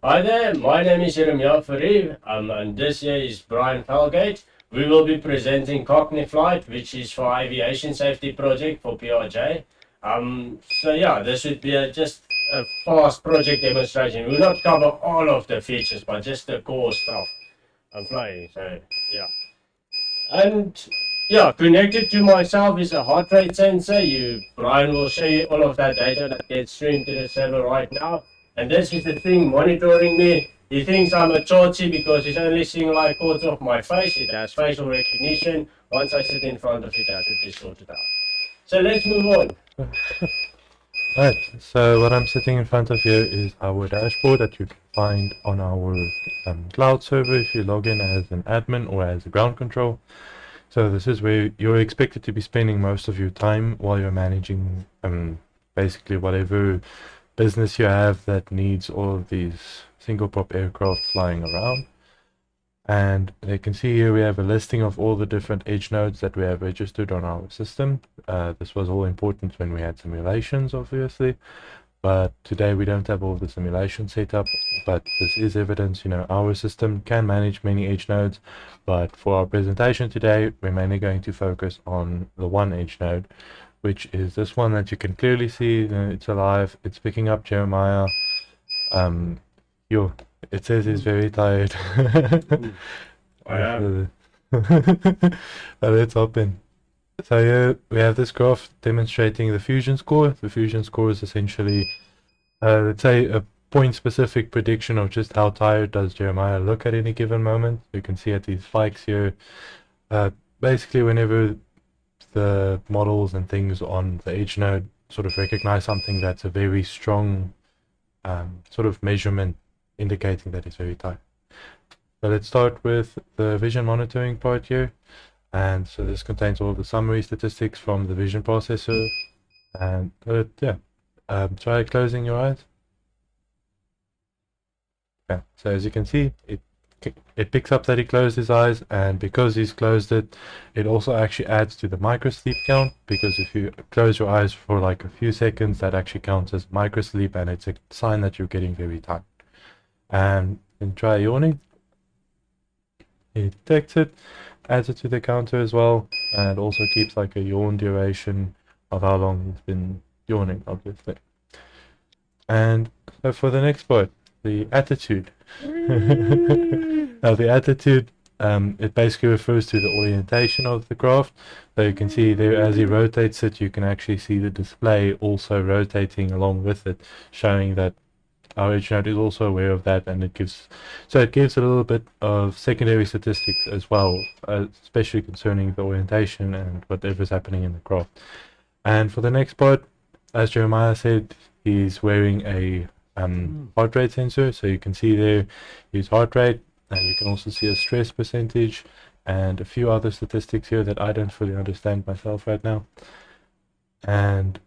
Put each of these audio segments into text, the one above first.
Hi there, my name is Jeremiah Farid, and this year is Brian Felgate. We will be presenting Cogniflight, which is for aviation safety project for PRJ. So yeah, this would be just a fast project demonstration. We will not cover all of the features, but just the core stuff. I'm flying, so yeah. And yeah, connected to myself is a heart rate sensor. Brian will show you all of that data that gets streamed to the server right now. And this is the thing monitoring me. He thinks I'm a Chorchi because he's only seeing like quarter of my face. It has facial recognition. Once I sit in front of it, that should be sorted out. So let's move on. Alright, so what I'm sitting in front of here is our dashboard that you can find on our cloud server if you log in as an admin or as a ground control. So this is where you're expected to be spending most of your time while you're managing basically whatever business you have that needs all of these single prop aircraft flying around. And you can see here we have a listing of all the different edge nodes that we have registered on our system. This was all important when we had simulations, obviously, but today we don't have all the simulation set up. But this is evidence, our system can manage many edge nodes, but for our presentation today, we're mainly going to focus on the one edge node, which is this one that you can clearly see. It's alive, it's picking up Jeremiah. It says he's very tired. I am. Let's hop in. So here we have this graph demonstrating the fusion score. The fusion score is essentially, let's say, a point-specific prediction of just how tired does Jeremiah look at any given moment. You can see at these spikes here. Basically, whenever the models and things on the edge node sort of recognize something that's a very strong sort of measurement indicating that it's very tight. So let's start with the vision monitoring part here. And so this contains all the summary statistics from the vision processor. And try closing your eyes. Yeah, so as you can see, it picks up that he closed his eyes, and because he's closed it, it also actually adds to the micro sleep count, because if you close your eyes for like a few seconds, that actually counts as micro sleep, and it's a sign that you're getting very tired. And then try yawning. It detects it, adds it to the counter as well, and also keeps like a yawn duration of how long he's been yawning, obviously. And so for the next part, the attitude. Now the attitude, it basically refers to the orientation of the craft. So you can see there, as he rotates it, you can actually see the display also rotating along with it, showing that our edge node is also aware of that, and it gives a little bit of secondary statistics as well, especially concerning the orientation and whatever's happening in the craft. And for the next part, as Jeremiah said, he's wearing a heart rate sensor, so you can see there his heart rate, and you can also see a stress percentage and a few other statistics here that I don't fully understand myself right now. And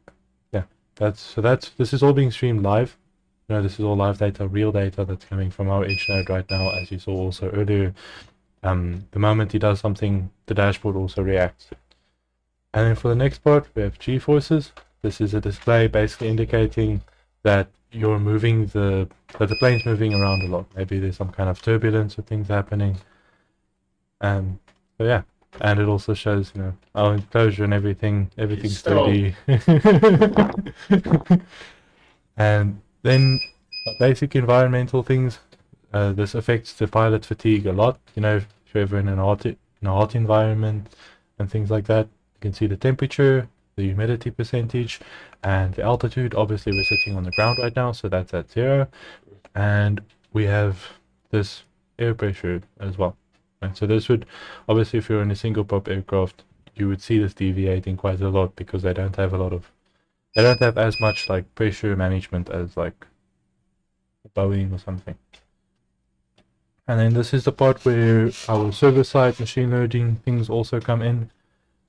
yeah, this is all being streamed live. This is all live data, real data that's coming from our edge node right now, as you saw also earlier. The moment he does something, the dashboard also reacts. And then for the next part, we have G-forces. This is a display basically indicating that you're moving that the plane's moving around a lot. Maybe there's some kind of turbulence or things happening. So yeah, and it also shows, our enclosure and everything's steady. And then basic environmental things. This affects the pilot fatigue a lot. If you're ever in a hot environment and things like that. You can see the temperature, the humidity percentage, and the altitude. Obviously, we're sitting on the ground right now, so that's at 0. And we have this air pressure as well. Right? So this would, obviously, if you're in a single prop aircraft, you would see this deviating quite a lot, because they don't have as much like pressure management as like Boeing or something. And then this is the part where our server-side machine learning things also come in.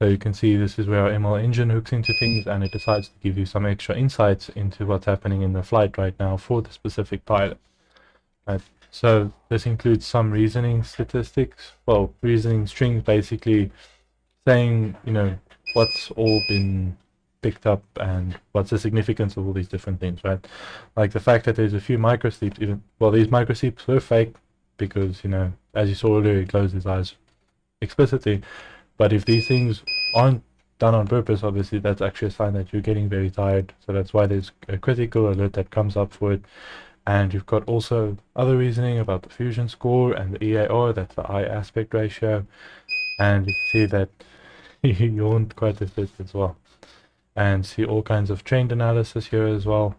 So you can see this is where our ML engine hooks into things, and it decides to give you some extra insights into what's happening in the flight right now for the specific pilot. Right? So this includes some reasoning statistics, reasoning strings, basically saying, what's all been picked up and what's the significance of all these different things, right? Like the fact that there's a few microsleeps, even, well, these microsleeps were fake because, you know, as you saw earlier, he closed his eyes explicitly. But if these things aren't done on purpose, obviously that's actually a sign that you're getting very tired. So that's why there's a critical alert that comes up for it. And you've got also other reasoning about the fusion score and the EAR, that's the eye aspect ratio. And you can see that he yawned quite a bit as well. And see all kinds of trend analysis here as well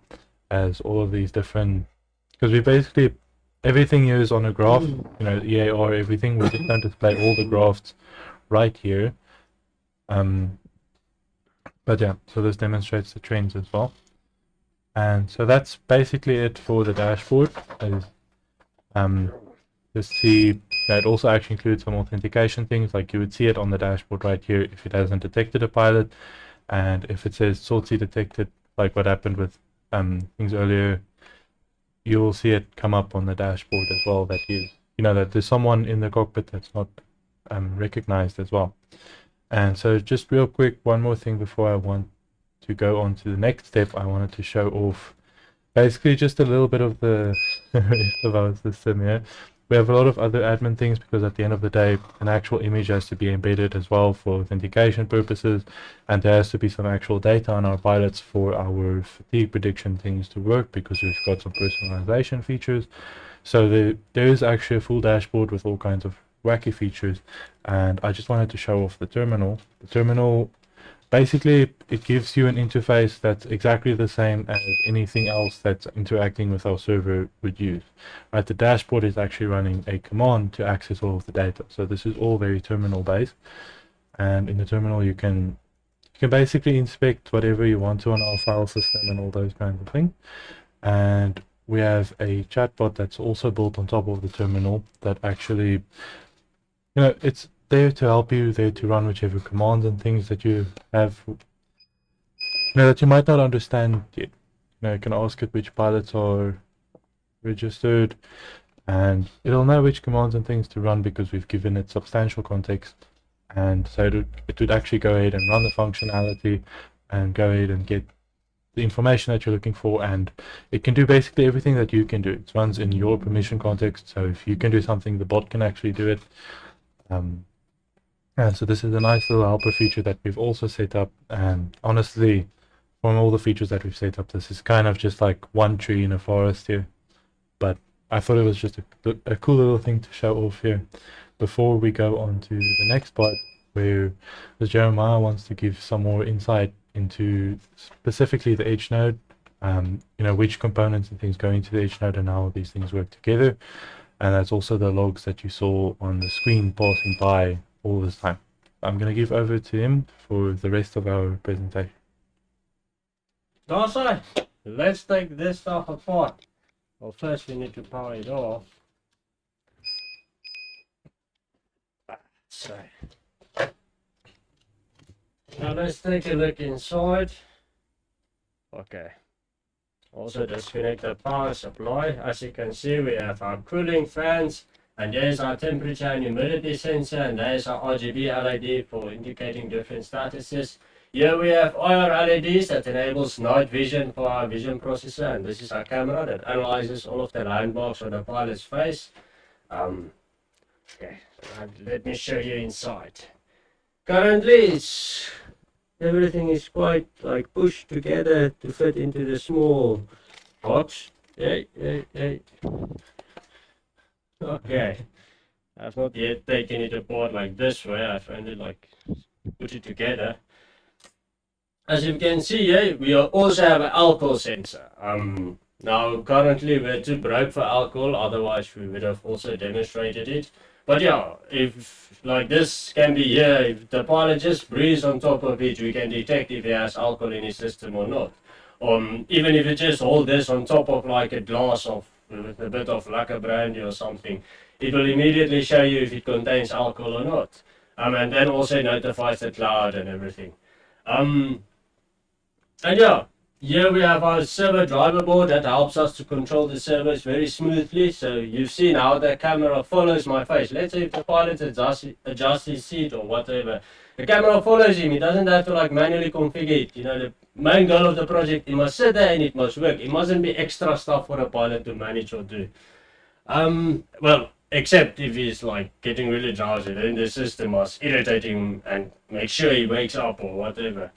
as all of these different, because we basically, everything here is on a graph, you know, EAR, everything. We just don't display all the graphs right here. But yeah, so this demonstrates the trends as well. And so that's basically it for the dashboard. Is just see that it also actually includes some authentication things, like you would see it on the dashboard right here if it hasn't detected a pilot, and if it says salty detected, like what happened with things earlier, you will see it come up on the dashboard as well, that you know that there's someone in the cockpit that's not recognized as well. And so just real quick, one more thing before I want to go on to the next step, I wanted to show off basically just a little bit of the rest of our system here. We have a lot of other admin things because at the end of the day, an actual image has to be embedded as well for authentication purposes, and there has to be some actual data on our pilots for our fatigue prediction things to work, because we've got some personalization features. So there is actually a full dashboard with all kinds of wacky features, and I just wanted to show off the terminal. The terminal, basically, it gives you an interface that's exactly the same as anything else that's interacting with our server would use. Right, the dashboard is actually running a command to access all of the data. So this is all very terminal based, and in the terminal you can basically inspect whatever you want to on our file system and all those kinds of things. And we have a chatbot that's also built on top of the terminal that actually, you know, it's there to help you, there to run whichever commands and things that you have, you know, that you might not understand yet. You know, you can ask it which pilots are registered, and it'll know which commands and things to run because we've given it substantial context. And so it would actually go ahead and run the functionality and go ahead and get the information that you're looking for, and it can do basically everything that you can do. It runs in your permission context, so if you can do something, the bot can actually do it. And so this is a nice little helper feature that we've also set up, and honestly, from all the features that we've set up, this is kind of just like one tree in a forest here, but I thought it was just a cool little thing to show off here before we go on to the next part, where Jeremiah wants to give some more insight into specifically the edge node, you know, which components and things go into the edge node and how these things work together. And that's also the logs that you saw on the screen passing by all this time. I'm going to give over to him for the rest of our presentation. Darcy, let's take this stuff apart. Well, first we need to power it off. So, now let's take a look inside. Okay. Also disconnect the power supply. As you can see, we have our cooling fans, and there's our temperature and humidity sensor, and there's our RGB LED for indicating different statuses. Here we have IR LEDs that enables night vision for our vision processor, and this is our camera that analyzes all of the landmarks on the pilot's face. Okay, let me show you inside. Currently, everything is quite like pushed together to fit into the small box. Hey. Okay, I've not yet taken it apart like this way. I've only like put it together. As you can see here, we also have an alcohol sensor. Now currently we're too broke for alcohol, otherwise we would have also demonstrated it. But yeah, if like this can be here, if the pilot just breathes on top of it, we can detect if he has alcohol in his system or not. Even if you just hold this on top of like a glass of with a bit of lager brandy or something, it will immediately show you if it contains alcohol or not. And then also notifies the cloud and everything. And yeah, here we have our server driver board that helps us to control the servers very smoothly. So you've seen how the camera follows my face. Let's say if the pilot adjusts his seat or whatever, the camera follows him. He doesn't have to like manually configure it. You know, the main goal of the project, it must sit there and it must work. It mustn't be extra stuff for a pilot to manage or do. Well, except if he's like getting really drowsy, then the system must irritate him and make sure he wakes up or whatever.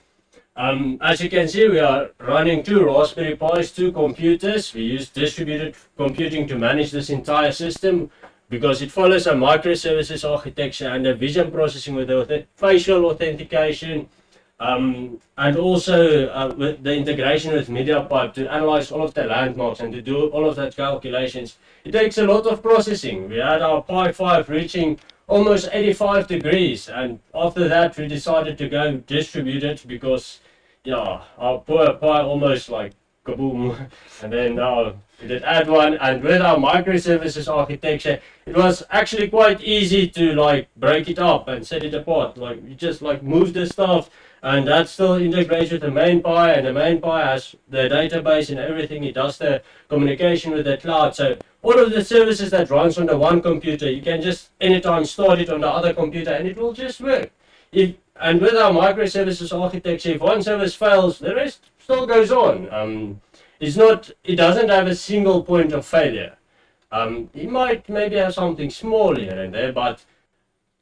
As you can see, we are running 2 Raspberry Pis, 2 computers. We use distributed computing to manage this entire system because it follows a microservices architecture and a vision processing with the facial authentication, and also with the integration with MediaPipe to analyze all of the landmarks and to do all of that calculations. It takes a lot of processing. We had our Pi 5 reaching almost 85 degrees, and after that we decided to go distributed because yeah, our poor Pi almost like kaboom. And then now we did add one, and with our microservices architecture it was actually quite easy to like break it up and set it apart. Like you just like move the stuff, and that still integrates with the main Pi, and the main Pi has the database and everything. It does the communication with the cloud. So all of the services that runs on the one computer, you can just anytime start it on the other computer and it will just work. And with our microservices architecture, if one service fails, the rest still goes on. It doesn't have a single point of failure. It might maybe have something small here and there, but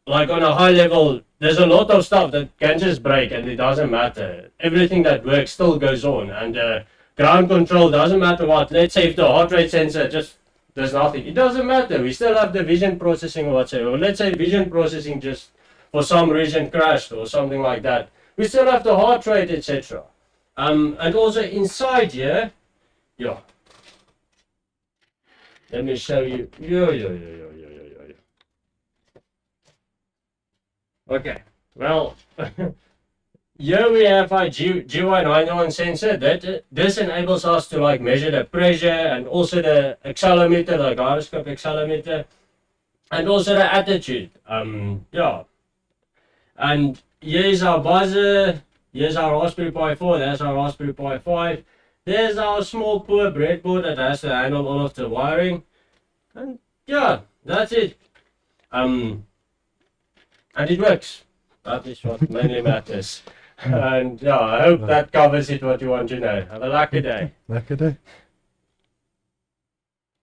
like on a high level, there's a lot of stuff that can just break and it doesn't matter. Everything that works still goes on, and ground control doesn't matter what. Let's say if the heart rate sensor just does nothing, it doesn't matter. We still have the vision processing or whatsoever. Or let's say vision processing just for some reason crashed or something like that. We still have the heart rate, etc. And also inside here, yeah. Let me show you. Okay, well, here we have our GY91 sensor. This enables us to like measure the pressure and also the accelerometer, the gyroscope accelerometer, and also the attitude. Yeah. And here's our buzzer, here's our Raspberry Pi 4, there's our Raspberry Pi 5. There's our small poor breadboard that has to handle all of the wiring. And yeah, that's it. And it works. That is what mainly matters. And yeah, I hope that covers it what you want to know. Have a lucky day. Lucky day.